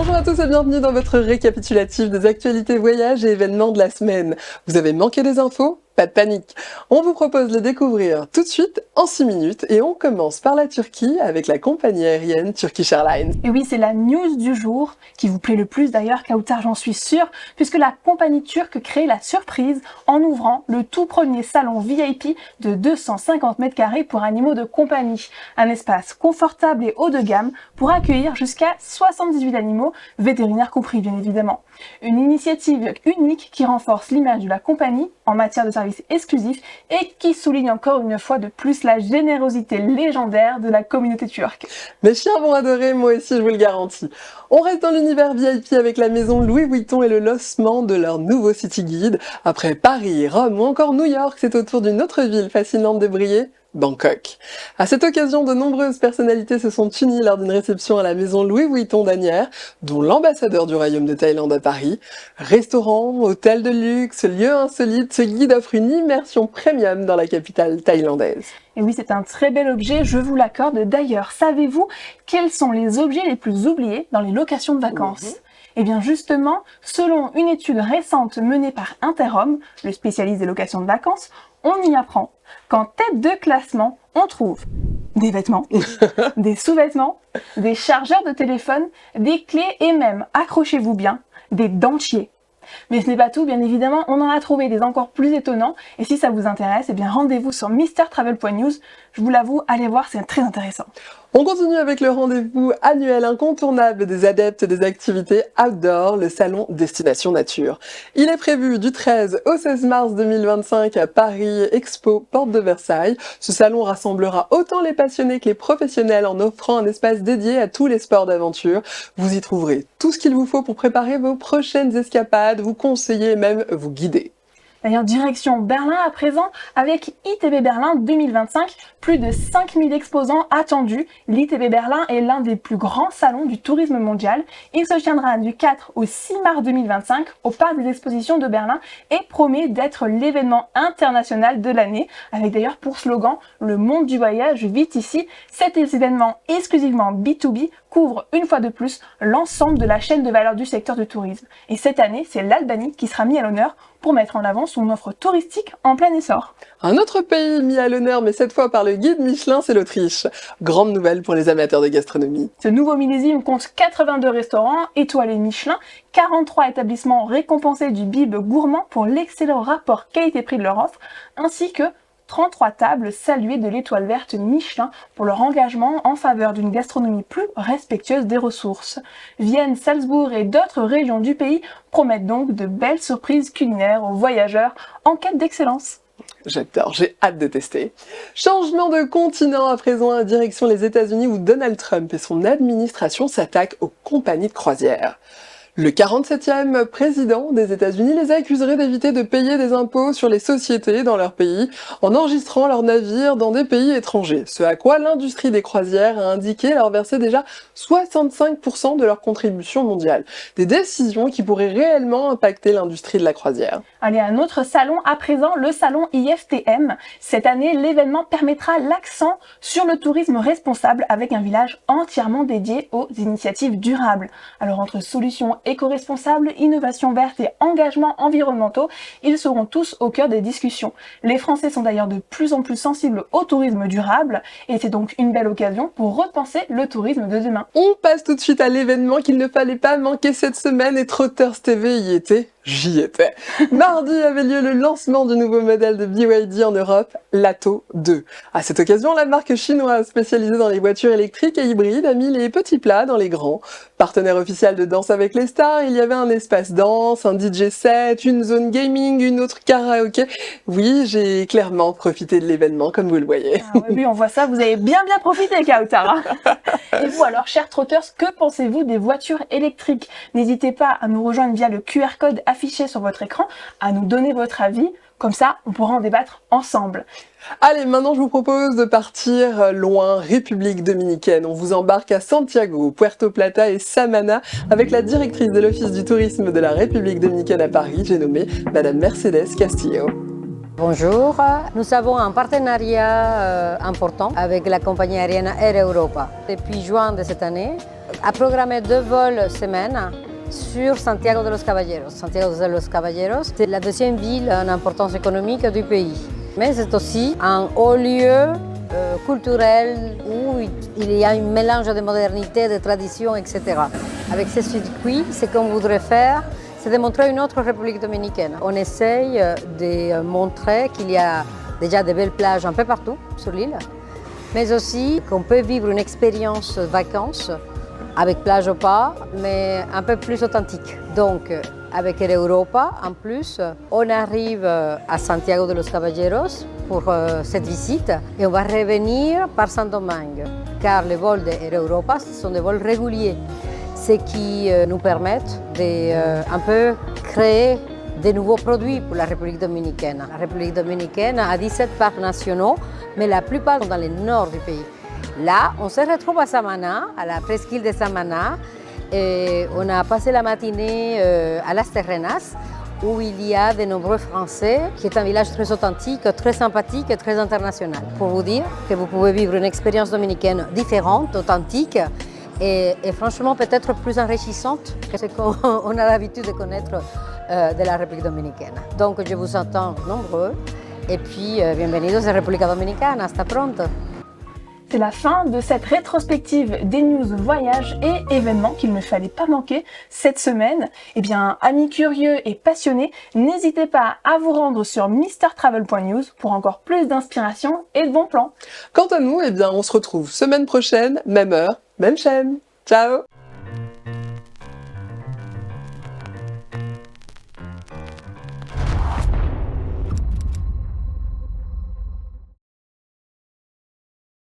Bonjour à tous et bienvenue dans votre récapitulatif des actualités voyages et événements de la semaine. Vous avez manqué des infos ? Pas de panique. On vous propose de les découvrir tout de suite en 6 minutes et on commence par la Turquie avec la compagnie aérienne Turkish Airlines. Et oui, c'est la news du jour qui vous plaît le plus d'ailleurs, Kautar, j'en suis sûre, puisque la compagnie turque crée la surprise en ouvrant le tout premier salon VIP de 250 mètres carrés pour animaux de compagnie. Un espace confortable et haut de gamme pour accueillir jusqu'à 78 animaux, vétérinaires compris bien évidemment. Une initiative unique qui renforce l'image de la compagnie en matière de services exclusifs et qui souligne encore une fois de plus la générosité légendaire de la communauté turque. Mes chiens vont adorer, moi aussi je vous le garantis. On reste dans l'univers VIP avec la maison Louis Vuitton et le lancement de leur nouveau City Guide. Après Paris, Rome ou encore New York, c'est au tour d'une autre ville fascinante de briller, Bangkok. À cette occasion, de nombreuses personnalités se sont unies lors d'une réception à la maison Louis Vuitton d'Asnières, dont l'ambassadeur du Royaume de Thaïlande à Paris. Restaurants, hôtels de luxe, lieux insolites, ce guide offre une immersion premium dans la capitale thaïlandaise. Et oui, c'est un très bel objet, je vous l'accorde. D'ailleurs, savez-vous quels sont les objets les plus oubliés dans les locations de vacances ? Eh bien justement, selon une étude récente menée par Interhome, le spécialiste des locations de vacances, on y apprend qu'en tête de classement, on trouve des vêtements, des sous-vêtements, des chargeurs de téléphone, des clés et même, accrochez-vous bien, des dentiers. Mais ce n'est pas tout, bien évidemment, on en a trouvé des encore plus étonnants, et si ça vous intéresse, eh bien rendez-vous sur mistertravel.news, je vous l'avoue, allez voir, c'est très intéressant. On continue avec le rendez-vous annuel incontournable des adeptes des activités outdoor, le salon Destination Nature. Il est prévu du 13 au 16 mars 2025 à Paris Expo, porte de Versailles. Ce salon rassemblera autant les passionnés que les professionnels en offrant un espace dédié à tous les sports d'aventure. Vous y trouverez tout ce qu'il vous faut pour préparer vos prochaines escapades, vous conseiller et même vous guider. D'ailleurs, direction Berlin à présent, avec ITB Berlin 2025, plus de 5000 exposants attendus. L'ITB Berlin est l'un des plus grands salons du tourisme mondial. Il se tiendra du 4 au 6 mars 2025 au Parc des Expositions de Berlin et promet d'être l'événement international de l'année, avec d'ailleurs pour slogan « Le monde du voyage vit ici ». Cet événement exclusivement B2B couvre une fois de plus l'ensemble de la chaîne de valeur du secteur du tourisme. Et cette année, c'est l'Albanie qui sera mis à l'honneur pour mettre en avant son offre touristique en plein essor. Un autre pays mis à l'honneur, mais cette fois par le guide Michelin, c'est l'Autriche. Grande nouvelle pour les amateurs de gastronomie. Ce nouveau millésime compte 82 restaurants étoilés Michelin, 43 établissements récompensés du BIB gourmand pour l'excellent rapport qualité-prix de leur offre, ainsi que 33 tables saluées de l'étoile verte Michelin pour leur engagement en faveur d'une gastronomie plus respectueuse des ressources. Vienne, Salzbourg et d'autres régions du pays promettent donc de belles surprises culinaires aux voyageurs en quête d'excellence. J'adore, j'ai hâte de tester. Changement de continent à présent à direction les États-Unis où Donald Trump et son administration s'attaquent aux compagnies de croisière. Le 47e président des États-Unis les accuserait d'éviter de payer des impôts sur les sociétés dans leur pays en enregistrant leurs navires dans des pays étrangers. Ce à quoi l'industrie des croisières a indiqué leur verser déjà 65% de leur contribution mondiale. Des décisions qui pourraient réellement impacter l'industrie de la croisière. Allez, un autre salon à présent, le salon IFTM. Cette année, l'événement permettra l'accent sur le tourisme responsable avec un village entièrement dédié aux initiatives durables. Alors entre solutions éco-responsables, innovation verte et engagements environnementaux, ils seront tous au cœur des discussions. Les Français sont d'ailleurs de plus en plus sensibles au tourisme durable et c'est donc une belle occasion pour repenser le tourisme de demain. On passe tout de suite à l'événement qu'il ne fallait pas manquer cette semaine et Trotters TV y était. J'y étais. Mardi avait lieu le lancement du nouveau modèle de BYD en Europe, l'Atto 2. À cette occasion, la marque chinoise spécialisée dans les voitures électriques et hybrides a mis les petits plats dans les grands. Partenaire officiel de Danse avec les stars, il y avait un espace danse, un DJ set, une zone gaming, une autre karaoké. Oui, j'ai clairement profité de l'événement, comme vous le voyez. Ah oui, on voit ça, vous avez bien profité, Kautar. Et vous alors, chers trotteurs, que pensez-vous des voitures électriques ? N'hésitez pas à nous rejoindre via le QR code affiché sur votre écran, à nous donner votre avis, comme ça on pourra en débattre ensemble. Allez, maintenant je vous propose de partir loin, République dominicaine. On vous embarque à Santiago, Puerto Plata et Samana avec la directrice de l'Office du tourisme de la République dominicaine à Paris, j'ai nommé Madame Mercedes Castillo. Bonjour, nous avons un partenariat important avec la compagnie aérienne Air Europa. Depuis juin de cette année, a programmé 2 vols semaine sur Santiago de los Caballeros. Santiago de los Caballeros, c'est la deuxième ville en importance économique du pays. Mais c'est aussi un haut lieu culturel où il y a un mélange de modernité, de tradition, etc. Avec ce circuit, ce qu'on voudrait faire, c'est de montrer une autre République dominicaine. On essaye de montrer qu'il y a déjà de belles plages un peu partout sur l'île, mais aussi qu'on peut vivre une expérience vacances avec plage ou pas, mais un peu plus authentique. Donc, avec Air Europa, en plus, on arrive à Santiago de los Caballeros pour cette visite et on va revenir par Saint-Domingue, car les vols d'Air Europa sont des vols réguliers, ce qui nous permet de un peu créer de nouveaux produits pour la République dominicaine. La République dominicaine a 17 parcs nationaux, mais la plupart sont dans le nord du pays. Là, on se retrouve à Samana, à la presqu'île de Samana, et on a passé la matinée à Las Terrenas, où il y a de nombreux Français, qui est un village très authentique, très sympathique et très international. Pour vous dire que vous pouvez vivre une expérience dominicaine différente, authentique, et franchement peut-être plus enrichissante que ce qu'on a l'habitude de connaître de la République dominicaine. Donc je vous attends nombreux, et puis bienvenidos a República Dominicana, hasta pronto. C'est la fin de cette rétrospective des news voyages et événements qu'il ne fallait pas manquer cette semaine. Eh bien, amis curieux et passionnés, n'hésitez pas à vous rendre sur mrtravel.news pour encore plus d'inspiration et de bons plans. Quant à nous, eh bien, on se retrouve semaine prochaine, même heure, même chaîne. Ciao!